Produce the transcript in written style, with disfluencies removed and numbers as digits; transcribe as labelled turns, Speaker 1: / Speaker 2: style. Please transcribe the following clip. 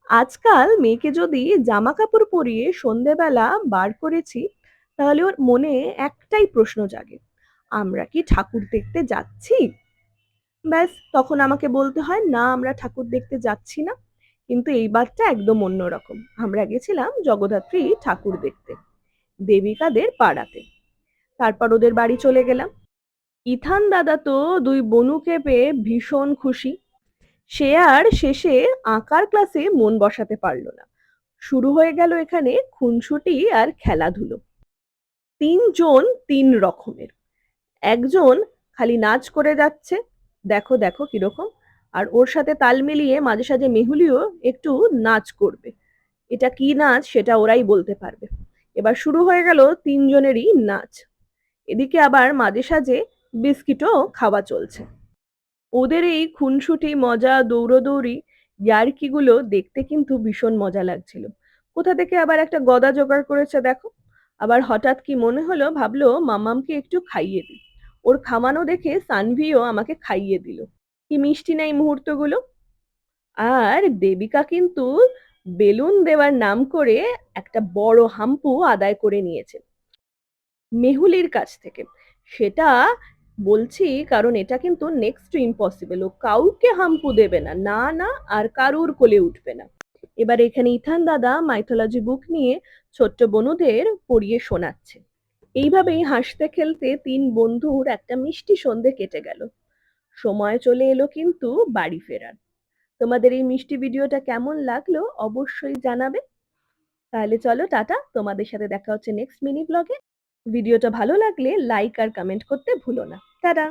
Speaker 1: আজকাল মেয়েকে যদি জামা কাপড় পরিয়ে সন্ধেবেলা বার করেছি, তাহলে ওর মনে একটাই প্রশ্ন জাগে, আমরা কি ঠাকুর দেখতে যাচ্ছি? ব্যাস তখন আমাকে বলতে হয়, না আমরা ঠাকুর দেখতে যাচ্ছি না। কিন্তু এইবারটা একদম অন্যরকম। আমরা গেছিলাম জগদ্ধাত্রী ঠাকুর দেখতে, দেবিকাদের পাড়াতে। তারপর ওদের বাড়ি চলে গেলাম। ইথান দাদা তো দুই বনুকে পেয়ে ভীষণ খুশি। সে আর শেষে আঁকার ক্লাসে মন বসাতে পারল না। শুরু হয়ে গেল এখানে খুনসুটি আর খেলাধুলো। তিনজন তিন রকমের। একজন খালি নাচ করে যাচ্ছে, দেখো দেখো কিরকম। আর ওর সাথে তাল মিলিয়ে মাঝে সাঝে মেহুলিও একটু নাচ করবে। এটা কি নাচ সেটা ওরাই বলতে পারবে। এবার শুরু হয়ে গেল তিনজনেরই নাচ। এদিকে আবার মাঝে সাঝে বিস্কিটও খাওয়া চলছে। ওদের এই খুনসুটি মজা দৌড়োদৌড়ি ইয়ার্কিগুলো দেখতে কিন্তু ভীষণ মজা লাগছিল। কোথা থেকে আবার একটা গদা জোগাড় করেছে দেখো। আবার হঠাৎ কি মনে হলো, ভাবলো মামামকে একটু খাইয়ে দিই। ওর খামানো দেখে সানভিও আমাকে খাইয়ে দিল। কি মিষ্টি না এই মুহূর্তগুলো। আর দেবিকা কিন্তু বেলুন দেওয়ার নাম করে একটা বড় হাম্পু আদায় করে নিয়েছে মেহুলির কাছ থেকে। সেটা বলছি কারণ এটা কিন্তু নেক্সট টু ইম্পসিবল। ও কাউকে হাম্পু দেবে না, না না, আর কারুর কোলে উঠবে না। এবার এখানে ইথান দাদা মাইথোলজি বুক নিয়ে ছোট্ট বনুদের পড়িয়ে শোনাচ্ছে। এইভাবেই হাসতে খেলতে তিন বন্ধুর একটা মিষ্টি সন্ধে কেটে গেল। সময় চলে এলো কিন্তু বাড়ি ফেরার। তোমাদের এই মিষ্টি ভিডিওটা কেমন লাগলো অবশ্যই জানাবে। তাহলে চলো টাটা, তোমাদের সাথে দেখা হচ্ছে নেক্সট মিনি ব্লগে। ভিডিওটা ভালো লাগলে লাইক আর কমেন্ট করতে ভুলো না। টাটা।